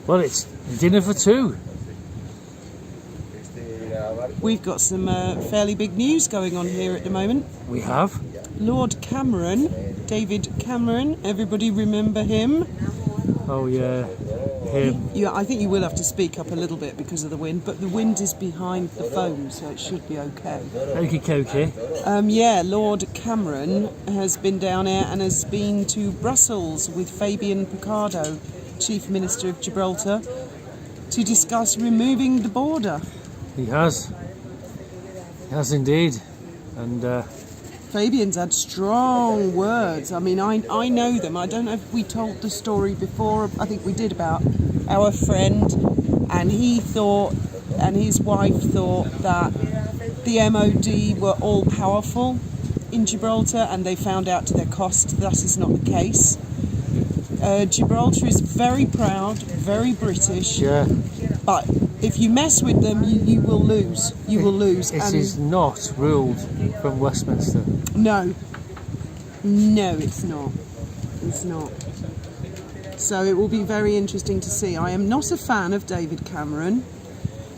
Well, it's dinner for two. We've got some fairly big news going on here at the moment. We have. Lord Cameron, David Cameron, everybody remember him? Oh yeah, him. Yeah, I think you will have to speak up a little bit because of the wind, but the wind is behind the phone, so it should be okay. Okie dokie. Yeah, Lord Cameron has been down here and has been to Brussels with Fabian Picardo, Chief Minister of Gibraltar, to discuss removing the border. He has. He has indeed. And Fabian's had strong words. I mean, I know them. I don't know if we told the story before. I think we did, about our friend, and he thought, and his wife thought, that the MOD were all powerful in Gibraltar, and they found out to their cost that is not the case. Gibraltar is very proud, very British. yeah, But if you mess with them, you will lose. You will lose. it And is not ruled from Westminster. no, it's not. It's not. So it will be very interesting to see. I am not a fan of David Cameron.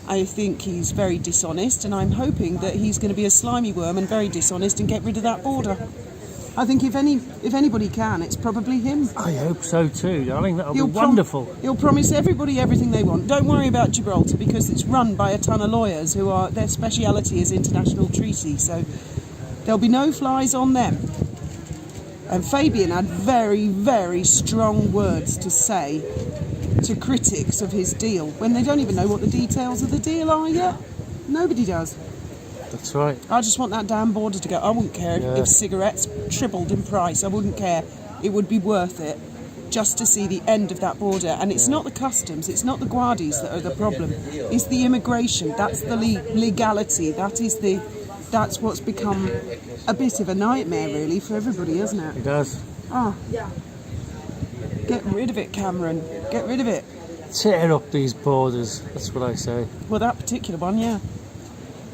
I think he's very dishonest, and I'm hoping that he's going to be a slimy worm and very dishonest and get rid of that border. I think if anybody can, it's probably him. I hope so too, darling. That'll be wonderful. He'll promise everybody everything they want. Don't worry about Gibraltar, because it's run by a ton of lawyers who are, their speciality is international treaty, so there'll be no flies on them. And Fabian had very, very strong words to say to critics of his deal when they don't even know what the details of the deal are yet. Nobody does. That's right. I just want that damn border to go. I wouldn't care Yeah. if cigarettes tripled in price. I wouldn't care. It would be worth it just to see the end of that border. And it's not the customs, it's not the guardies that are the problem. It's the immigration. That's the legality. That's what's become a bit of a nightmare, really, for everybody, isn't it? It does. Oh, get rid of it, Cameron. Get rid of it. Tear up these borders. That's what I say. Well, that particular one, yeah.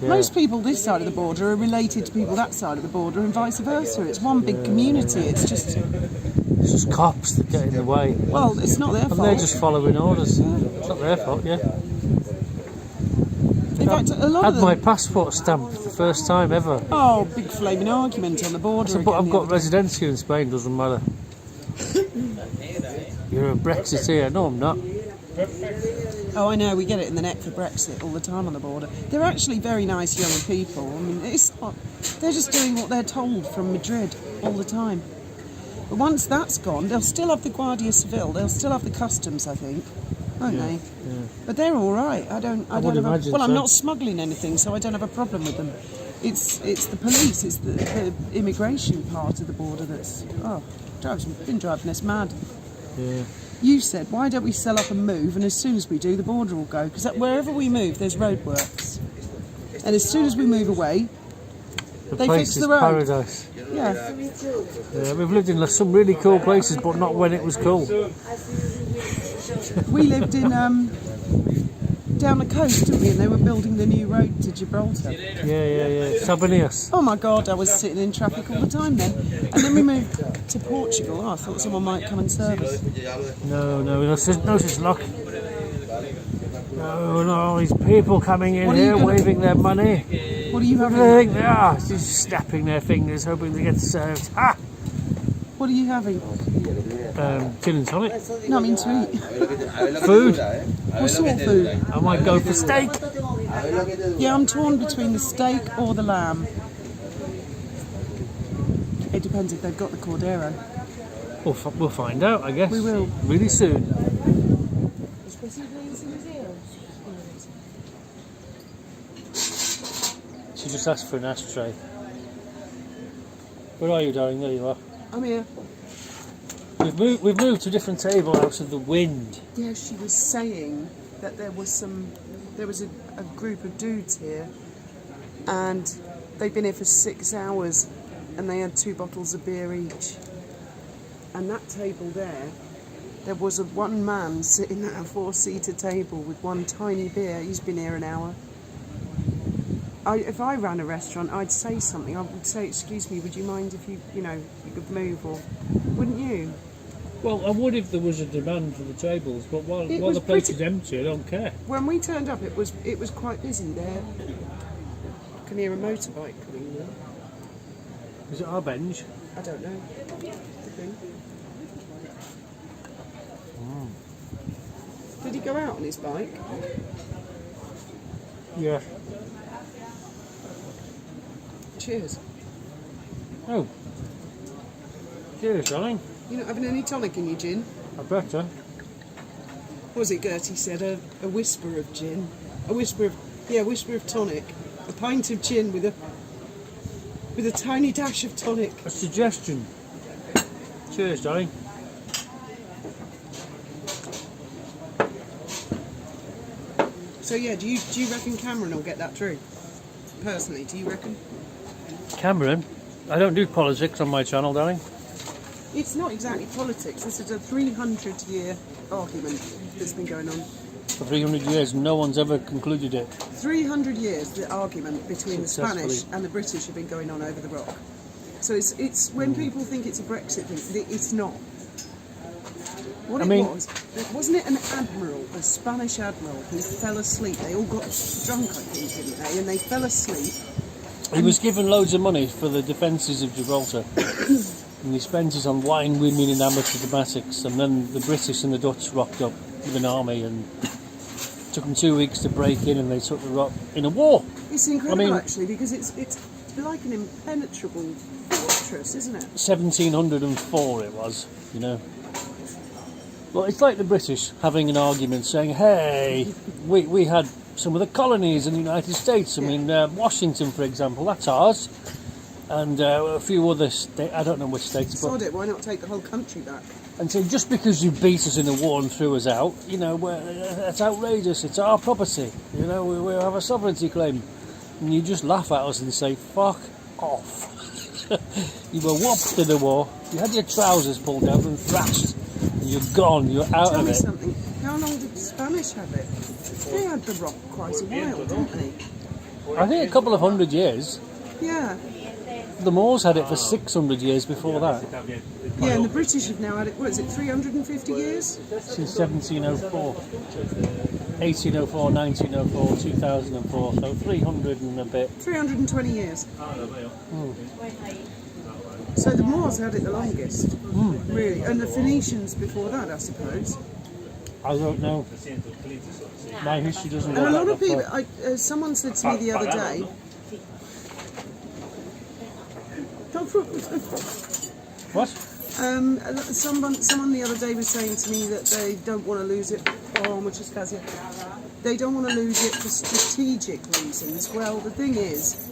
Yeah. Most people this side of the border are related to people that side of the border, and vice versa. It's one big community. It's just cops that get in the way. Well, it's not their And fault. they're just following orders. It's not their fault, yeah. In fact, a lot of Had them... my passport stamped for the first time ever. Oh, big flaming argument on the border. But I've again got the other day. residency in Spain, doesn't matter. You're a Brexiteer. No, I'm not. Oh, I know, we get it in the neck for Brexit all the time on the border. They're actually very nice young people. I mean, it's not, they're just doing what they're told from Madrid all the time. But once that's gone, they'll still have the Guardia Civil, they'll still have the customs, I think, won't they? Yeah. But they're all right. I don't would have imagine well, I'm so. not smuggling anything, so I don't have a problem with them. It's the police, it's the immigration part of the border that's been driving us mad. Yeah. You said, why don't we sell up and move, and as soon as we do, the border will go, because wherever we move, there's roadworks, and as soon as we move away, The they place fix is the road. paradise. Yeah. Yeah, we've lived in some really cool places, but not when it was cool. We lived in down the coast, didn't we? And they were building the new road to Gibraltar. Yeah. Sabanias. Oh my God, I was sitting in traffic all the time then. And then we moved to Portugal. Oh, I thought someone might come and serve us. No such luck. No, these people coming in here waving their money. What are you What do having? they think they are? Just snapping their fingers, hoping to get served. Ha! What are you having? Gin and tonic. No, I mean to eat. Food. What sort of food? I might go for steak. Yeah, I'm torn between the steak or the lamb. It depends if they've got the Cordero. We'll find out, I guess. We will. Really soon. She just asked for an ashtray. Where are you, darling? There you are. I'm here. We've moved to a different table out of the wind. Yeah, she was saying that there was a group of dudes here, and they'd been here for 6 hours, and they had 2 bottles of beer each. And that table there was one man sitting at a 4-seater table with one tiny beer. He's been here an hour. If I ran a restaurant, I'd say something. I would say, "Excuse me, would you mind if you could move?" Or wouldn't you? Well, I would if there was a demand for the tables, but while was the place pretty- is empty, I don't care. When we turned up, it was quite busy there. I can hear a motorbike coming now. Is it our bench? I don't know. Could be. Did he go out on his bike? Yeah. Cheers. Oh. Cheers, darling. You're not having any tonic in your gin? I better. What was it Gertie said? A whisper of gin. A whisper of tonic. A pint of gin with a tiny dash of tonic. A suggestion. Cheers, darling. So yeah, do you reckon Cameron will get that through? Personally, do you reckon? Cameron? I don't do politics on my channel, darling. It's not exactly politics. This is a 300-year argument that's been going on. For 300 years, no one's ever concluded it. 300 years, the argument between the Spanish Successfully. and the British have been going on over the rock. So it's when people think it's a Brexit thing, it's not. What wasn't it an admiral, a Spanish admiral, who fell asleep? They all got drunk, I think, didn't they? And they fell asleep. He was given loads of money for the defences of Gibraltar. And he spent it on wine, women and amateur dramatics. And then the British and the Dutch rocked up with an army and took them 2 weeks to break in, and they took the rock in a war. It's incredible, I mean, actually, because it's like an impenetrable fortress, isn't it? 1704 it was, you know. Well, it's like the British having an argument saying, hey, we had some of the colonies in the United States. I mean, Washington, for example, that's ours. And a few other states, I don't know which states. But, Sod it, why not take the whole country back? and so just because you beat us in a war and threw us out, you know, that's outrageous. It's our property. You know, we have a sovereignty claim. And you just laugh at us and say, fuck off. You were whopped in the war. You had your trousers pulled down and thrashed. And you're gone. You're out Tell of me it. something. How long did the Spanish have it? They had the rock quite a while, didn't they? I think a couple of 100 years. Yeah. The Moors had it for 600 years before that. Yeah, and the British have now had it, what is it, 350 years? Since 1704. 1804, 1904, 2004. So 300 and a bit. 320 years. So the Moors had it the longest, really. And the Phoenicians before that, I suppose. I don't know. My history doesn't And go a lot that of people, far. someone said to me the other day, What? someone the other day was saying to me that they don't want to lose it. Oh, muchas gracias. They don't want to lose it for strategic reasons. Well, the thing is,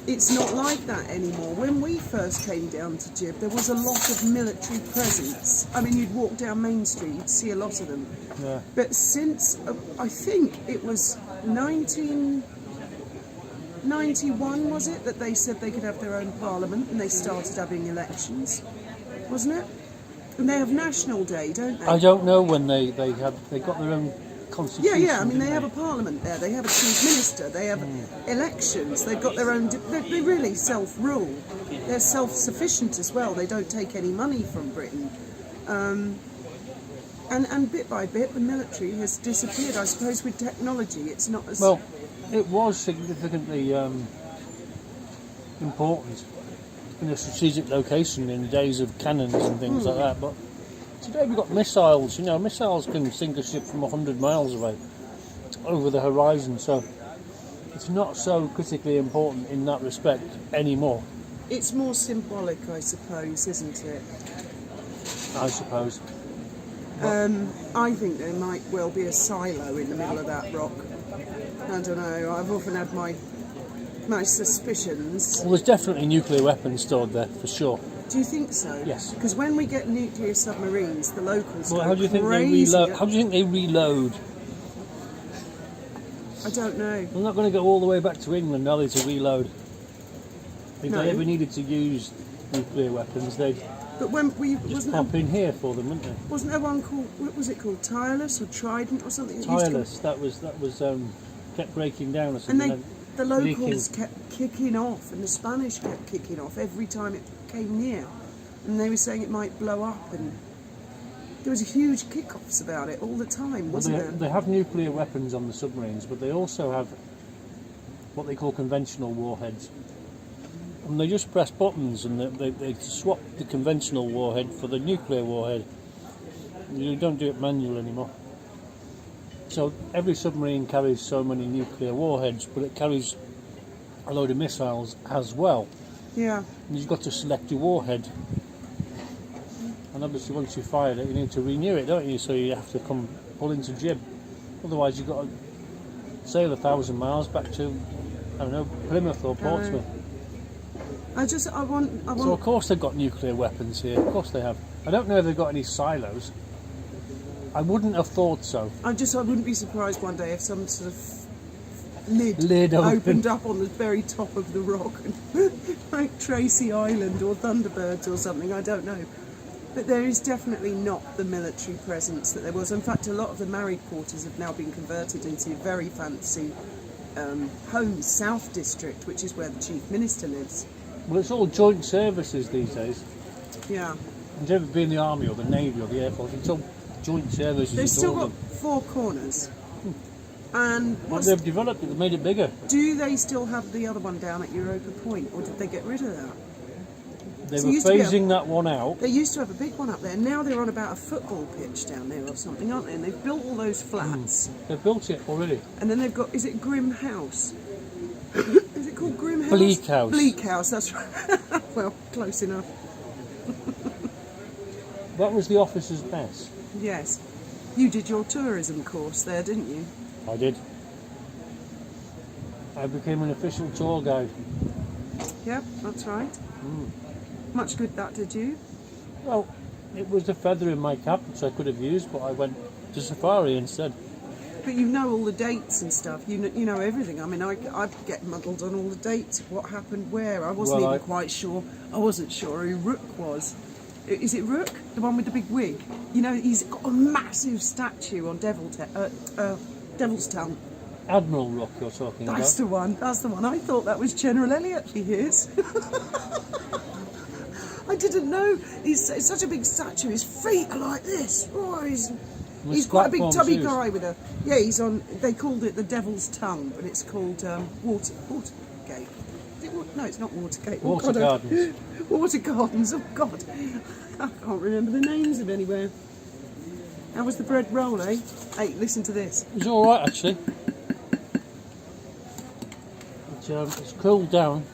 it's not like that anymore. When we first came down to Gib, there was a lot of military presence. I mean, you'd walk down Main Street, you'd see a lot of them. Yeah. But since, I think it was 1991, was it, that they said they could have their own parliament and they started having elections, wasn't it? And they have National Day, don't they? I don't know when they got their own constitution. Yeah, I mean, they didn't have a parliament there, they have a chief minister, they have elections, they've got their own... They really self-rule. They're self-sufficient as well, they don't take any money from Britain. And bit by bit, the military has disappeared. I suppose with technology, it's not as... Well, it was significantly important in a strategic location in the days of cannons and things like that, but today we've got missiles. You know, missiles can sink a ship from 100 miles away over the horizon, so it's not so critically important in that respect anymore. It's more symbolic, I suppose, isn't it? I suppose. I think there might well be a silo in the middle of that rock. I don't know, I've often had my suspicions. Well, there's definitely nuclear weapons stored there, for sure. Do you think so? Yes. Because when we get nuclear submarines, the locals Well, go how do you think they crazy. reload? How do you think they reload? I don't know. They're not going to go all the way back to England, are they, to reload? If No. they ever needed to use nuclear weapons, they'd But when we just pop in here for them, wouldn't they? wasn't there one called, what was it called, Tireless or Trident or something? It used to- Tireless. That was kept breaking down or And something. the locals leaking. kept kicking off, and the Spanish kept kicking off every time it came near, and they were saying it might blow up. And There was huge kick-offs about it all the time, wasn't there? They have nuclear weapons on the submarines, but they also have what they call conventional warheads. And they just press buttons and they swap the conventional warhead for the nuclear warhead. You don't do it manual anymore. So every submarine carries so many nuclear warheads, but it carries a load of missiles as well. Yeah. And you've got to select your warhead. And obviously once you fired it, you need to renew it, don't you? So you have to come pull into jib. Otherwise you've got to sail 1,000 miles back to, I don't know, Plymouth or Portsmouth. I want. So of course they've got nuclear weapons here. Of course they have. I don't know if they've got any silos. I wouldn't have thought so. I wouldn't be surprised one day if some sort of lid opened opened up on the very top of the rock, like Tracy Island or Thunderbirds or something. I don't know. But there is definitely not the military presence that there was. In fact, a lot of the married quarters have now been converted into very fancy homes, South District, which is where the Chief Minister lives. Well, it's all joint services these days. Yeah. Have you ever been in the Army or the Navy or the Air Force? It's all joint services. They've still got 4 corners. And they've developed it, they've made it bigger. do they still have the other one down at Europa Point, or did they get rid of that? They were phasing that one out. They used to have a big one up there. Now they're on about a football pitch down there or something, aren't they? And they've built all those flats. They've built it already. And then they've got, is it Grim House? Is it called Grim House? Bleak House. Bleak House, that's right. Well, close enough. That was the officers' mess. Yes. You did your tourism course there, didn't you? I did. I became an official tour guide. Yep, that's right. Much good that did you? Well, it was a feather in my cap which I could have used, but I went to safari instead. But you know all the dates and stuff. You know everything. I mean, I get muddled on all the dates. What happened where? I wasn't even quite sure. I wasn't sure who Rook was. Is it Rook? The one with the big wig? You know, he's got a massive statue on Devil's Tongue. Admiral Rook you're talking about? That's the one. That's the one. I thought that was General Elliot for years. I didn't know. He's such a big statue. His feet are like this. Oh, he's quite a big tubby guy with a. Yeah, he's on. They called it the Devil's Tongue, but it's called Watergate. No, it's not Watergate. Water Gardens. Water Gardens. Oh God, I can't remember the names of anywhere. How was the bread roll, eh? Hey, listen to this. It was all right actually. It's cooled down.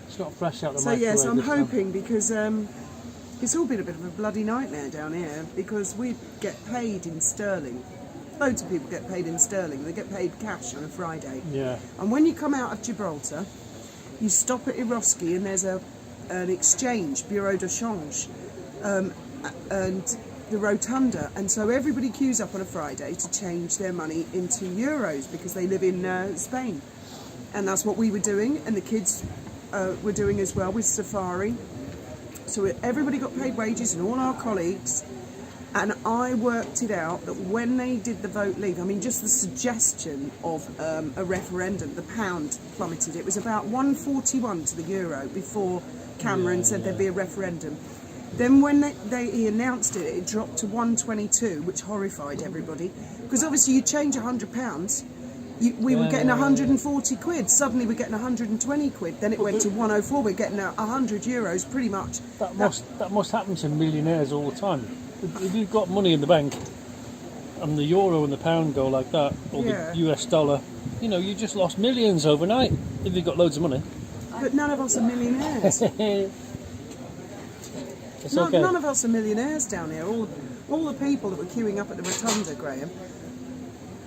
It's not fresh out the So microwave. yes, I'm this time. hoping because it's all been a bit of a bloody nightmare down here because we get paid in sterling. Loads of people get paid in sterling. They get paid cash on a Friday. Yeah. And when you come out of Gibraltar, you stop at Eroski and there's an exchange, Bureau de Change, and the Rotunda. And so everybody queues up on a Friday to change their money into euros because they live in Spain. And that's what we were doing, and the kids were doing as well with Safari. So everybody got paid wages and all our colleagues. And I worked it out that when they did the vote leave, I mean, just the suggestion of a referendum, the pound plummeted. It was about 141 to the euro before Cameron said there'd be a referendum. Then when he announced it, it dropped to 122, which horrified everybody. Because obviously you change £100, we were getting 140 quid. Suddenly we're getting 120 quid. Then it went to 104. We're getting 100 euros, pretty much. That must happen to millionaires all the time. If you've got money in the bank and the euro and the pound go like that, or the US dollar, you know, you just lost millions overnight if you've got loads of money. But none of us are millionaires. Okay. None of us are millionaires down here. All the people that were queuing up at the Rotunda, Graham,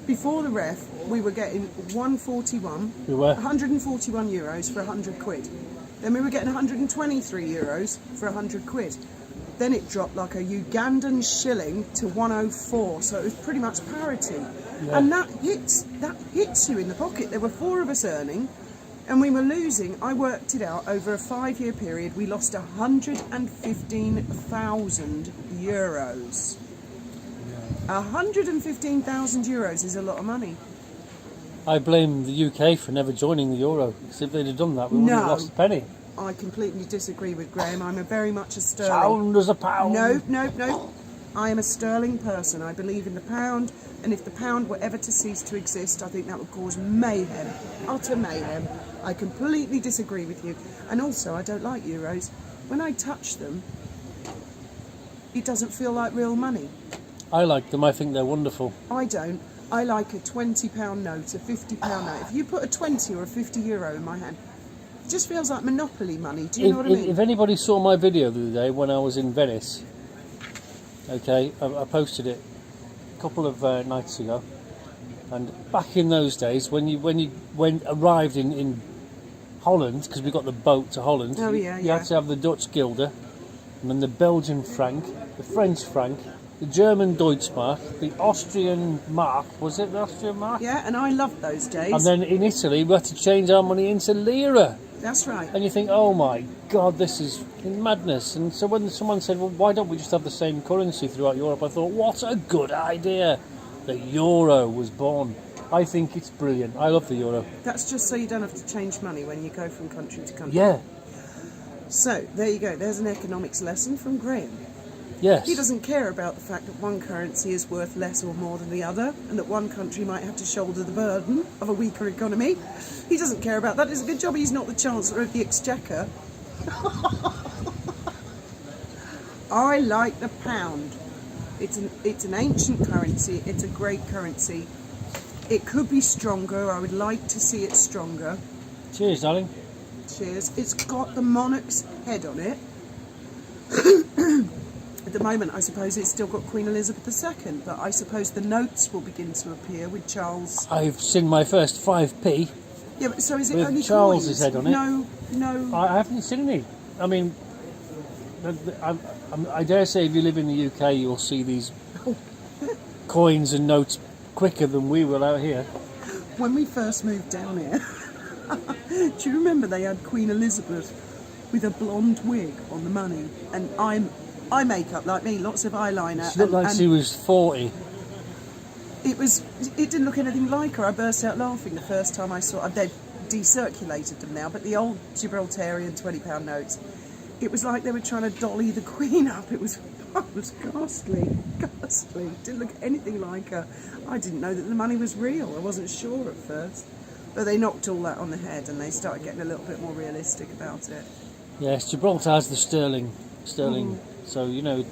before the ref, we were getting 141, We were. 141 euros for 100 quid. Then we were getting 123 euros for 100 quid. Then it dropped like a Ugandan shilling to 104, so it was pretty much parity. Yeah. And that hits you in the pocket. There were 4 of us earning, and we were losing. I worked it out over a 5-year period. We lost 115,000 euros. 115,000 euros is a lot of money. I blame the UK for never joining the euro, because if they'd have done that, we wouldn't have lost a penny. I completely disagree with Graham. I'm very much a sterling. Sound as a pound. No. I am a sterling person. I believe in the pound, and if the pound were ever to cease to exist, I think that would cause mayhem, utter mayhem. I completely disagree with you. And also, I don't like euros. When I touch them, it doesn't feel like real money. I like them. I think they're wonderful. I don't. I like a £20 note, a £50 note. If you put a 20 or a €50 in my hand, it just feels like Monopoly money. Do you know what I mean? If anybody saw my video the other day when I was in Venice, okay, I posted it a couple of nights ago, and back in those days, when you arrived in Holland, because we got the boat to Holland, you had to have the Dutch guilder, and then the Belgian franc, the French franc, the German Deutschmark, the Austrian mark, was it the Austrian mark? Yeah, and I loved those days. And then in Italy, we had to change our money into lira. That's right. And you think, oh my God, this is madness. And so when someone said, well, why don't we just have the same currency throughout Europe? I thought, what a good idea. The euro was born. I think it's brilliant. I love the euro. That's just so you don't have to change money when you go from country to country. Yeah. So, there you go. There's an economics lesson from Graham. Yes. He doesn't care about the fact that one currency is worth less or more than the other, and that one country might have to shoulder the burden of a weaker economy. He doesn't care about that. It's a good job he's not the Chancellor of the Exchequer. I like the pound. It's an ancient currency. It's a great currency. It could be stronger. I would like to see it stronger. Cheers, darling. Cheers. It's got the monarch's head on it. At the moment, I suppose it's still got Queen Elizabeth II, but I suppose the notes will begin to appear with Charles. I've seen my first 5p. Yeah, but so is it with only Charles's coins? head on it. No. I haven't seen any. I mean, I dare say if you live in the UK, you'll see these coins and notes quicker than we will out here. When we first moved down here, do you remember they had Queen Elizabeth with a blonde wig on the money? And eye makeup like me, lots of eyeliner. She looked like she was 40. It didn't look anything like her. I burst out laughing the first time I saw it. They've decirculated them now, but the old Gibraltarian £20 notes, it was like they were trying to dolly the Queen up. It was ghastly. Didn't look anything like her. I didn't know that the money was real. I wasn't sure at first. But they knocked all that on the head and they started getting a little bit more realistic about it. Yes, Gibraltar has the sterling. So, you know,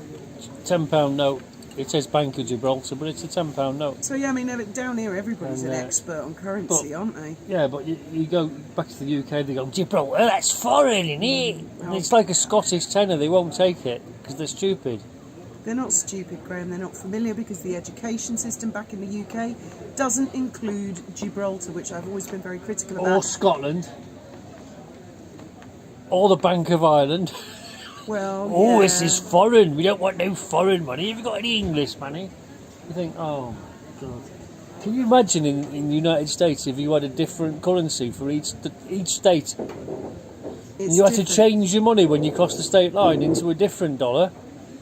£10 note, it says Bank of Gibraltar, but it's a £10 note. So, yeah, I mean, down here everybody's an expert on currency, aren't they? Yeah, but you go back to the UK, they go, Gibraltar, that's foreign, innit? And it's like a Scottish tenner, they won't take it, because they're stupid. They're not stupid, Graham, they're not familiar, because the education system back in the UK doesn't include Gibraltar, which I've always been very critical about. Or Scotland. Or the Bank of Ireland. Well, oh, this is foreign. We don't want no foreign money. Have you got any English money? You think, oh, God. Can you imagine in the United States if you had a different currency for each state? And you had to change your money when you crossed the state line into a different dollar?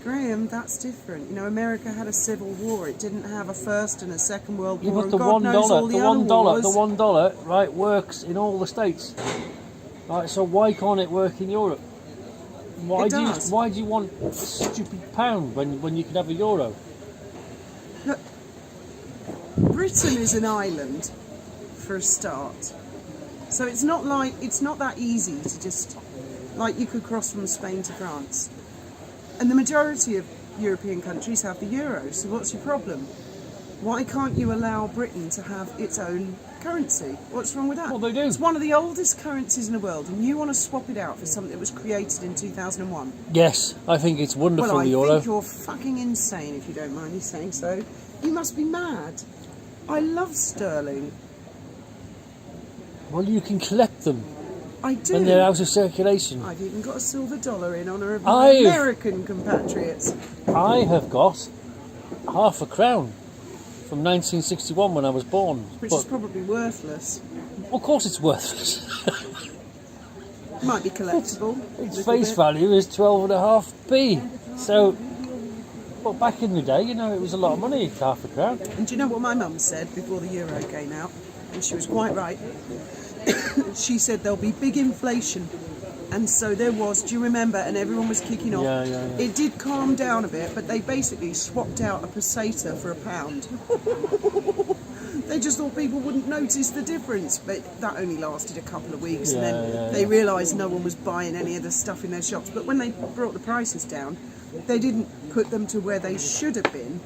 Graham, that's different. You know, America had a civil war. It didn't have a first and a second world war. But the $1, right, works in all the states. Right, so why can't it work in Europe? Why do you want a stupid pound when you can have a euro? Look, Britain is an island for a start. So it's not that easy to just, like you could cross from Spain to France. And the majority of European countries have the euro, so what's your problem? Why can't you allow Britain to have its own currency? What's wrong with that? Well, they do. It's one of the oldest currencies in the world, and you want to swap it out for something that was created in 2001? Yes, I think it's wonderful, well, the euro. I think you're fucking insane, if you don't mind me saying so. You must be mad. I love sterling. Well, you can collect them. I do. And they're out of circulation. I've even got a silver dollar in honour of my American compatriots. I have got half a crown from 1961 when I was born. Which is probably worthless. Of course it's worthless. Might be collectible. Its face value is 12.5p. So, but back in the day, you know, it was a lot of money, half a crown. And do you know what my mum said before the euro came out? And she was quite right. She said there'll be big inflation And so there was, do you remember? And everyone was kicking off. Yeah. It did calm down a bit, but they basically swapped out a peseta for £1. They just thought people wouldn't notice the difference, but that only lasted a couple of weeks, and then they realised no one was buying any of the stuff in their shops. But when they brought the prices down, they didn't put them to where they should have been.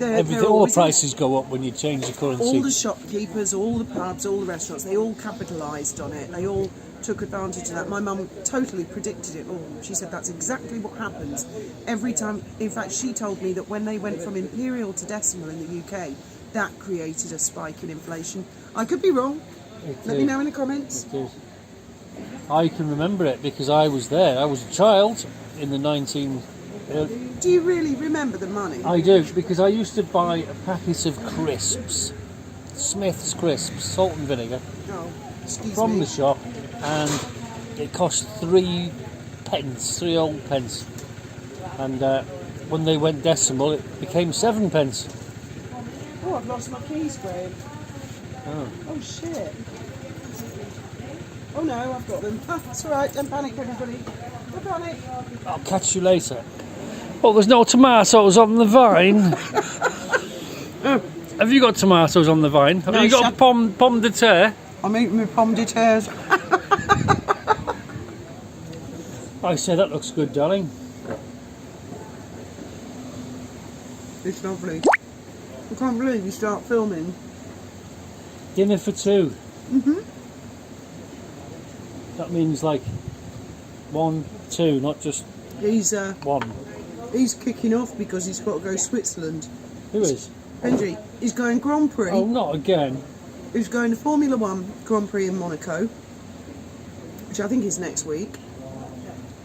All the prices go up when you change the currency. All the shopkeepers, all the pubs, all the restaurants, they all capitalised on it. They all took advantage of that. My mum totally predicted it all. She said that's exactly what happens every time. In fact, she told me that when they went from imperial to decimal in the UK, that created a spike in inflation. I could be wrong. Let me know in the comments. I can remember it because I was there. I was a child in the 19... Do you really remember the money? I do, because I used to buy a packet of crisps, Smith's crisps, salt and vinegar, from the shop, and it cost 3 old pence. And when they went decimal, it became 7 pence. Oh, I've lost my keys, Graham. Oh shit. Oh no, I've got them. That's alright, don't panic, everybody. Don't panic. I'll catch you later. Oh, there's no tomatoes on the vine. Have you got tomatoes on the vine? Have you got pomme de terre? I'm eating my pomme de terre. I say that looks good, darling. It's lovely. I can't believe you start filming. Dinner for 2. That means like 1, 2, not just He's 1. He's kicking off because he's got to go Switzerland. Who is? Benji. He's going Grand Prix. Oh, not again. He's going to Formula 1 Grand Prix in Monaco, which I think is next week.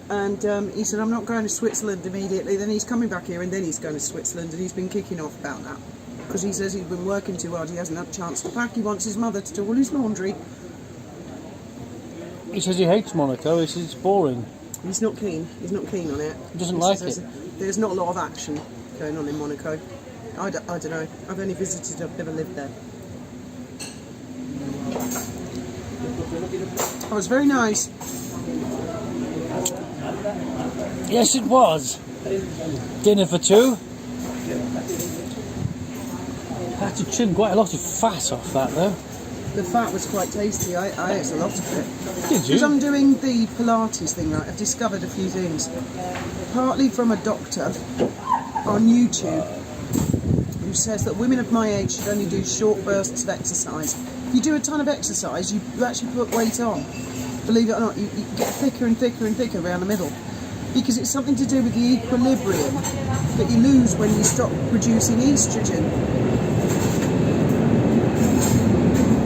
And he said, I'm not going to Switzerland immediately. Then he's coming back here and then he's going to Switzerland, and he's been kicking off about that. Because he says he's been working too hard, he hasn't had a chance to pack. He wants his mother to do all his laundry. He says he hates Monaco, he says it's boring. He's not keen. He's not keen on it. He doesn't like it. There's not a lot of action going on in Monaco. I don't know. I've only visited, I've never lived there. Oh, it was very nice. Yes, it was. Dinner for 2. I had to trim quite a lot of fat off that, though. The fat was quite tasty. I ate a lot of it. Did you? Because I'm doing the Pilates thing, right? I've discovered a few things. Partly from a doctor on YouTube who says that women of my age should only do short bursts of exercise. If you do a ton of exercise, you actually put weight on. Believe it or not, you get thicker and thicker and thicker around the middle. Because it's something to do with the equilibrium that you lose when you stop producing estrogen.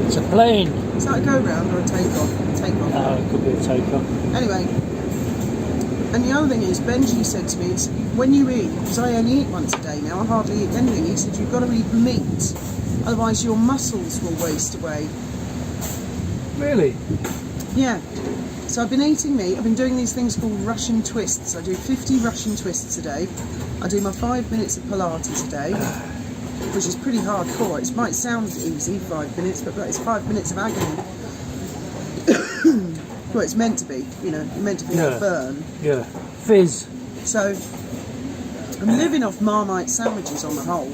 It's a plane. Is that a go-round or a take-off? Take-off. It could be a take-off. Anyway, and the other thing is, Benji said to me, it's when you eat, because I only eat once a day now, I hardly eat anything, he said you've got to eat meat, otherwise your muscles will waste away. Really? Yeah. So I've been eating meat, I've been doing these things called Russian twists. I do 50 Russian twists a day. I do my 5 minutes of Pilates a day, which is pretty hardcore. It might sound easy, 5 minutes, but it's 5 minutes of agony. Well, it's meant to be, you know, meant to be a burn. Yeah. Fizz. So I'm living off Marmite sandwiches on the whole,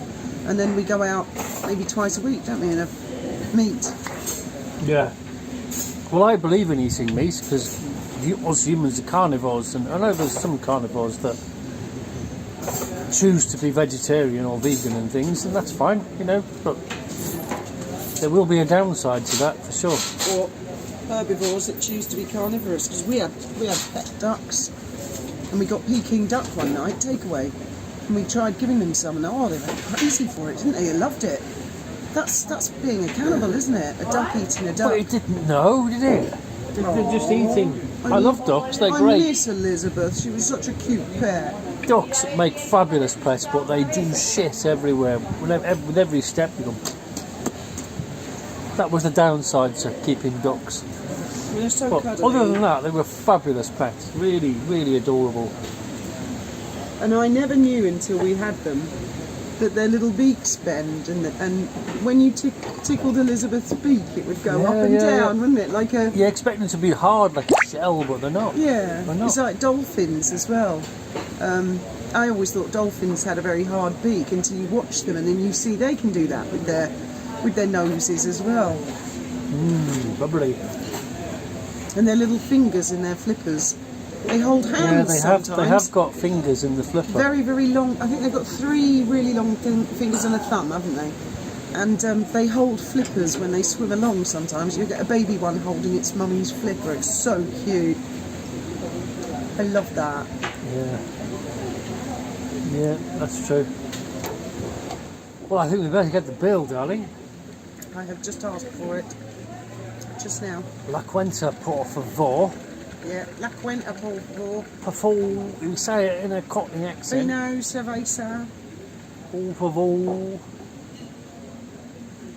and then we go out maybe twice a week, don't we, and have meat. Yeah. Well, I believe in eating meat because us humans are carnivores, and I know there's some carnivores that choose to be vegetarian or vegan and things, and that's fine, you know, but there will be a downside to that for sure. Or herbivores that choose to be carnivorous, because we had pet ducks, and we got Peking duck one night, takeaway, and we tried giving them some, and they went crazy for it, didn't they? They loved it. That's being a cannibal, isn't it? A duck eating a duck. But it didn't know, did it? They're just eating. I love ducks, they're great. I miss Elizabeth, she was such a cute pet. Ducks make fabulous pets, but they do shit everywhere. With every step you go. That was the downside to keeping ducks. They're so But cuddly. other than that, they were fabulous pets. Really, really adorable. And I never knew until we had them that their little beaks bend, and when you tickled Elizabeth's beak, it would go up and down, wouldn't it? Like a You expect them to be hard like a shell, but they're not. yeah. They're not. It's like dolphins as well. I always thought dolphins had a very hard beak until you watch them, and then you see they can do that with their noses as well. Bubbly. And their little fingers in their flippers. They hold hands sometimes. They have got fingers in the flipper. Very, very long. I think they've got 3 really long fingers and a thumb, haven't they? And they hold flippers when they swim along sometimes. You get a baby one holding its mummy's flipper. It's so cute. I love that. Yeah. Yeah, that's true. Well, I think we better get the bill, darling. I have just asked for it. Just now. La cuenta, por favor. Yeah, la cuenta, por favor. Por favor. You say it in a Cockney accent. Vino, cerveza. Por favor.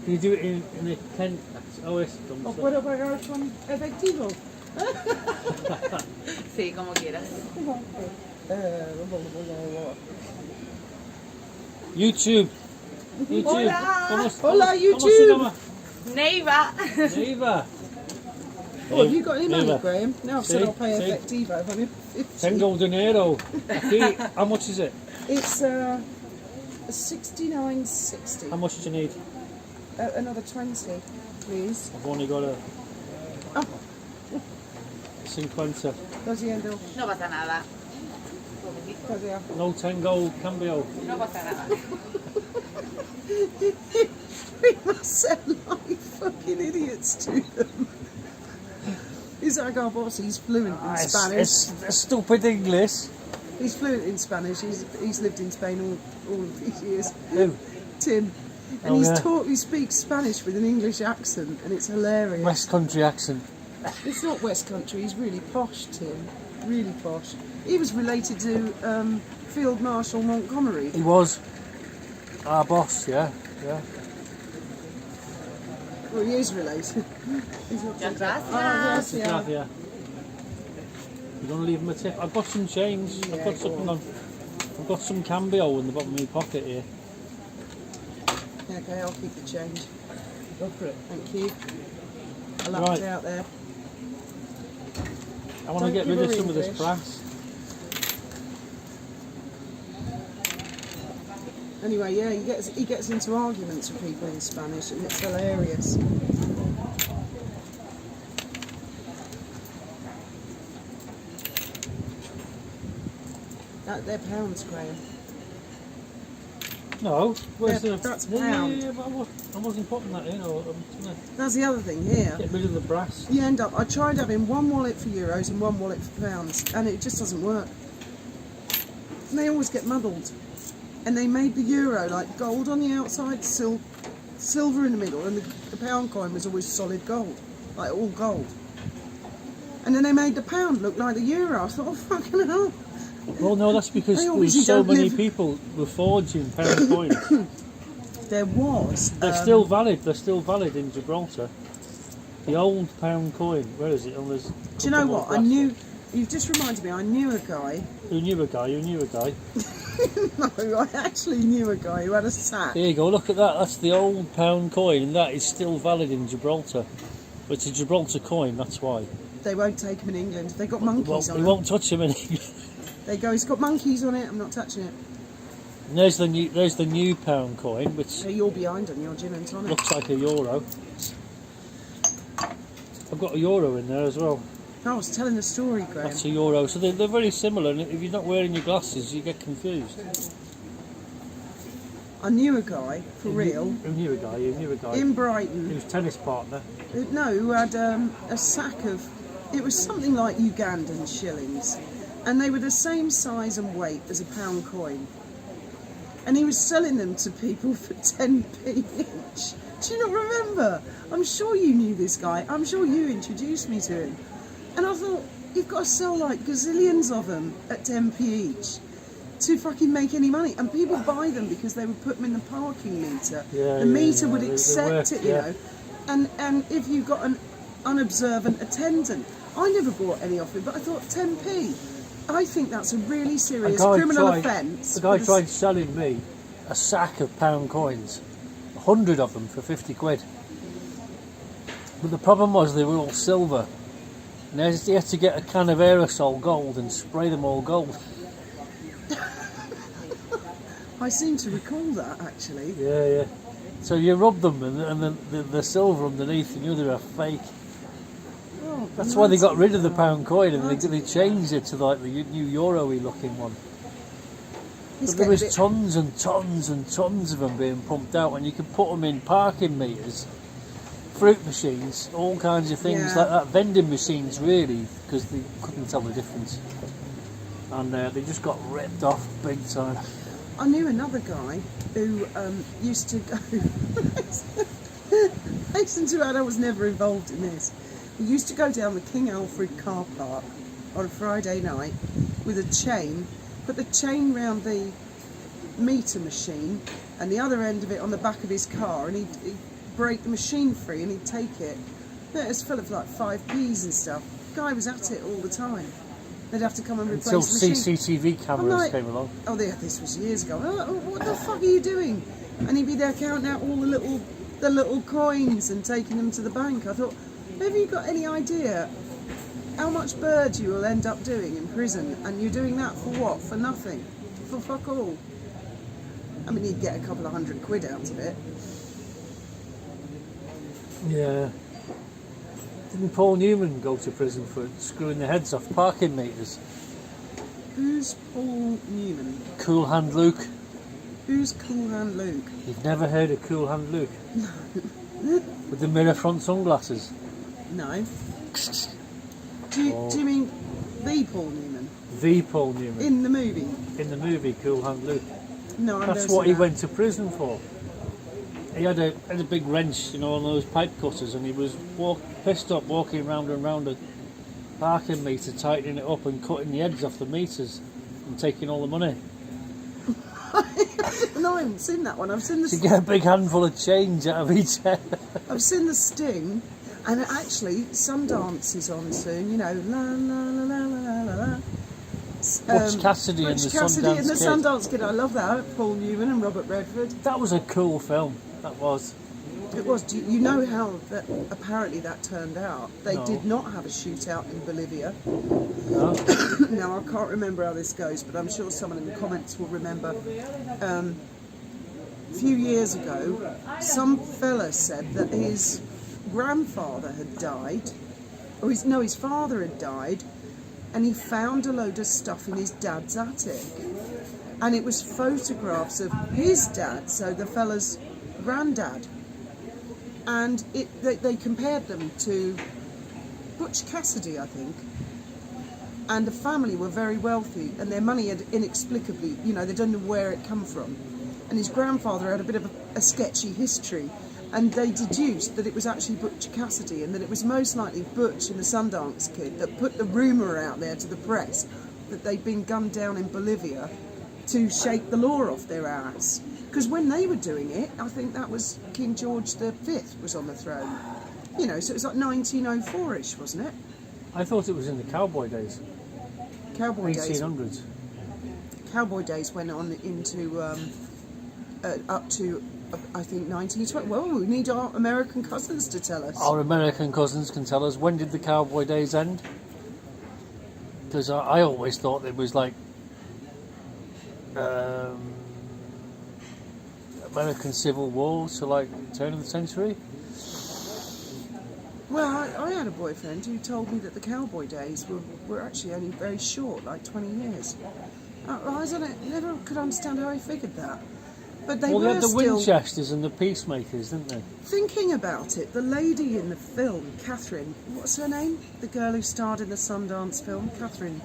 Can you do it in a Kent accent? Oh, es ¿O puedo pagar con efectivo? Sí, como quieras. YouTube. Hola. Hola, ¿Cómo se YouTube. llama? Neiva. Neiva. Oh, have you got any money, Neiva. Graham? No, I've said I'll pay efectivo. I mean, Tengo dinero. Aquí. How much is it? It's 69.60. How much do you need? Another 20, please. I've only got a Oh, 50. lo siento. No pasa nada. Gracias. No tengo cambio. No pasa nada. We must sound like fucking idiots to them. He's like our boss, he's fluent in Spanish. It's stupid English. He's fluent in Spanish, he's lived in Spain all of these years. Who? Tim. And Oh, he's yeah. taught me speak Spanish with an English accent, and it's hilarious. West Country accent. It's not West Country, he's really posh, Tim. Really posh. He was related to Field Marshal Montgomery. He was our boss, yeah. Well, he is related. He's not Muchas related. gracias. Oh, Yeah. Yeah. You gonna leave him a tip? I've got some change. Yeah, I've got go something on. I've got some cambio in the bottom of my pocket here. Okay, I'll keep the change. Go for it. Thank you. I left Right. it out there. I want to Don't get give rid of her some of this English. brass. Anyway, yeah, he gets into arguments with people in Spanish, and it's hilarious. They're pounds, Graham. No, where's Yeah, the? that's Yeah, pound. yeah, but I wasn't putting that in. I'm trying That's the other thing here. to get rid of the brass. You end up. I tried having one wallet for euros and one wallet for pounds, and it just doesn't work. And they always get muddled. And they made the euro like gold on the outside, silver in the middle, and the pound coin was always solid gold, like all gold. And then they made the pound look like the euro. I thought, oh fucking hell. Well, no, that's because They obviously there's so don't many live- people were forging pound coins. There was. They're still valid. They're still valid in Gibraltar. The old pound coin. Where is it? Oh, there's a Do you know couple more what? I brass knew. ones. You've just reminded me. I knew a guy. Who knew a guy? Who knew a guy? No, I actually knew a guy who had a sack. There you go. Look at that. That's the old pound coin, and that is still valid in Gibraltar. It's a Gibraltar coin. That's why. They won't take him in England. They got Well, monkeys they on it. won't touch him in England. They go. It's got monkeys on it. I'm not touching it. And there's the new pound coin, which So you're behind on your gin and tonic. looks like a euro. I've got a euro in there as well. I was telling a story, Graham. That's a euro. So they're very similar, and if you're not wearing your glasses, you get confused. I knew a guy, for real, Who knew a guy? Who knew a guy? in He Brighton. was tennis partner. Who had a sack of. It was something like Ugandan shillings, and they were the same size and weight as a pound coin. And he was selling them to people for 10p each. Do you not remember? I'm sure you knew this guy. I'm sure you introduced me to him. And I thought, you've got to sell like gazillions of them at 10p each to fucking make any money. And people buy them because they would put them in the parking meter. Yeah, The meter would they accept work, it, you yeah. know. And if you've got an unobservant attendant, I never bought any off him, but I thought 10p. I think that's a really serious criminal offence. The guy tried selling me a sack of pound coins, 100 of them for 50 quid. But the problem was they were all silver. And they had to get a can of aerosol gold and spray them all gold. I seem to recall that actually. Yeah. So you rub them and the silver underneath, and you know they're fake. Oh, That's why they got rid of the pound coin and they changed it to like the new euro-y looking one. But there was tons and tons and tons of them being pumped out, and you could put them in parking meters, fruit machines, all kinds of things like that. Vending machines, really, because they couldn't tell the difference. And they just got ripped off big time. I knew another guy who used to go. Hasten to add, I was never involved in this. He used to go down the King Alfred car park on a Friday night with a chain, put the chain round the meter machine and the other end of it on the back of his car, and he'd break the machine free and he'd take it. It was full of like 5p's and stuff. The guy was at it all the time. They'd have to come and replace Until the machine. CCTV cameras came along. Oh, this was years ago. Oh, what the fuck are you doing? And he'd be there counting out all the little coins and taking them to the bank. I thought, have you got any idea how much bird you will end up doing in prison? And you're doing that for what? For nothing? For fuck all? I mean, he'd get a couple of £100 out of it. Yeah. Didn't Paul Newman go to prison for screwing the heads off parking meters? Who's Paul Newman? Cool Hand Luke. Who's Cool Hand Luke? You've never heard of Cool Hand Luke? With the mirror front sunglasses? No. Do you mean the Paul Newman? The Paul Newman. In the movie? In the movie Cool Hand Luke. No, I don't. That's what he went to prison for. He had a big wrench, you know, on those pipe cutters, and he was pissed up walking round and round a parking meter, tightening it up and cutting the heads off the meters and taking all the money. No, I haven't seen that one. I've seen the. To get a big handful of change out of each head. I've seen The Sting, and actually Sundance is on soon. You know, la la la la la la la. Butch Cassidy and the Sundance Kid. I love that. Paul Newman and Robert Redford. That was a cool film. That was. It was. Do you know how that apparently that turned out? They No. did not have a shootout in Bolivia. No? Now I can't remember how this goes, but I'm sure someone in the comments will remember. A few years ago, some fella said that his grandfather had died, or his father had died, and he found a load of stuff in his dad's attic, and it was photographs of his dad, so the fella's granddad, and they compared them to Butch Cassidy, I think. And the family were very wealthy, and their money had inexplicably, you know, they don't know where it come from. And his grandfather had a bit of a sketchy history, and they deduced that it was actually Butch Cassidy, and that it was most likely Butch and the Sundance Kid that put the rumour out there to the press that they'd been gunned down in Bolivia to shake the law off their ass. Because when they were doing it, I think that was King George V was on the throne. You know, so it was like 1904-ish, wasn't it? I thought it was in the cowboy days. Cowboy days. 1800s. Cowboy days went on into up to I think 1920. Well, we need our American cousins to tell us. Our American cousins can tell us, when did the cowboy days end? Because I always thought it was like American Civil War, so like turn of the century. Well, I had a boyfriend who told me that the cowboy days were actually only very short, like 20 years. I don't know, never could understand how he figured that. But they they were had the still... Winchesters and the Peacemakers, didn't they? Thinking about it, the lady in the film, Catherine, what's her name? The girl who starred in the Sundance film, Catherine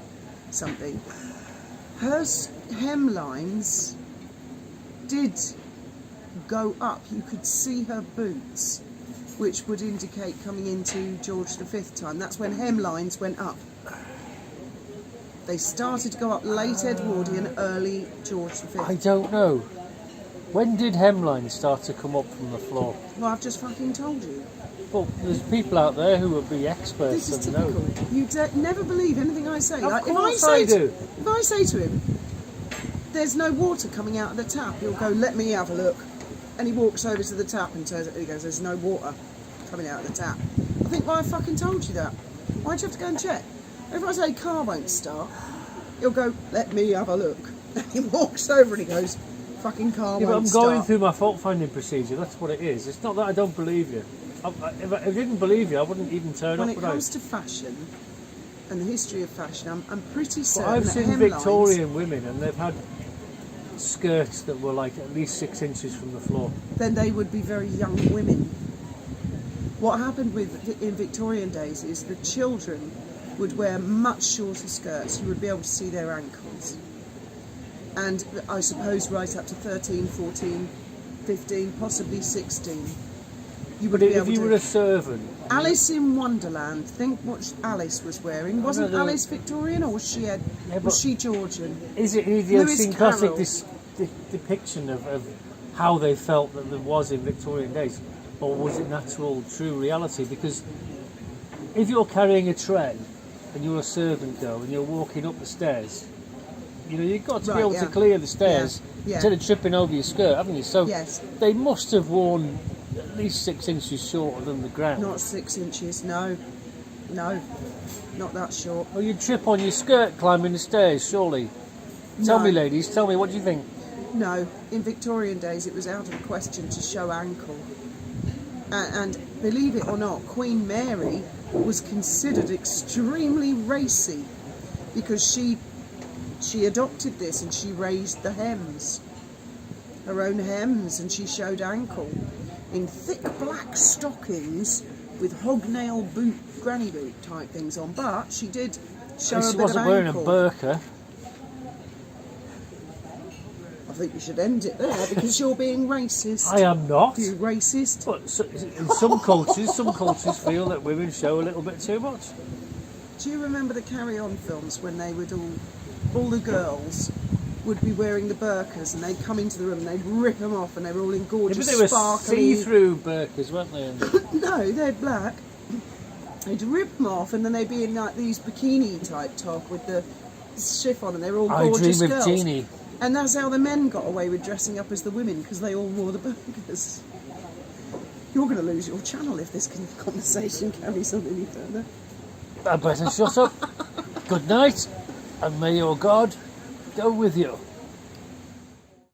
something. Her hemlines did go up. You could see her boots, which would indicate coming into George V time. That's when hemlines went up. They started to go up late Edwardian, early George V. I don't know. When did hemlines start to come up from the floor? Well, I've just fucking told you. Well, there's people out there who would be experts This is and know. typical. You never believe anything I say. Of Like, course I do. If I say to him, there's no water coming out of the tap. He'll go, let me have a look. And he walks over to the tap and he goes, there's no water coming out of the tap. I think, well, I fucking told you that. Why'd you have to go and check? If I say car won't start, he'll go, let me have a look. And he walks over and he goes, fucking car Yeah, but won't I'm start. going through my fault-finding procedure. That's what it is. It's not that I don't believe you. If I didn't believe you, I wouldn't even turn When up. it comes to fashion and the history of fashion, I'm pretty But certain I've that seen hemlines, Victorian women, and they've had skirts that were like at least 6 inches from the floor. then they would be very young women. What happened in Victorian days is the children would wear much shorter skirts. You would be able to see their ankles. And I suppose right up to 13, 14, 15, possibly 16. You would But be if able you to... were a servant, Alice in Wonderland, think what Alice was wearing. Wasn't no, Alice Victorian, or was she Georgian? is it an idiosyncratic depiction of how they felt that there was in Victorian days? Or was it natural, true reality? Because if you're carrying a tray and you're a servant girl and you're walking up the stairs, you know, you've got to be able to clear the stairs instead of tripping over your skirt, haven't you? So they must have worn at least 6 inches shorter than the ground. Not 6 inches, no, not that short. Well, you'd trip on your skirt climbing the stairs, surely. Tell me, ladies, tell me, what do you think? No, in Victorian days it was out of the question to show ankle. And believe it or not, Queen Mary was considered extremely racy because she adopted this and she raised the hems, her own hems, and she showed ankle in thick black stockings with hobnail boot, granny boot type things on. But she did show a bit of ankle. She wasn't wearing a burqa. I think you should end it there because you're being racist. I am not. You racist. But in some cultures feel that women show a little bit too much. Do you remember the Carry On films when they would all the girls would be wearing the burqas and they'd come into the room and they'd rip them off and they were all in gorgeous, Yeah, but they were sparkly... see-through burqas, weren't they? No, they're black. They'd rip them off and then they'd be in like these bikini type top with the chiffon and they were all gorgeous I dream girls. of Jeannie. And that's how the men got away with dressing up as the women, because they all wore the burqas. You're going to lose your channel if this conversation carries on any further. I better shut up. Good night, and may your God go with you.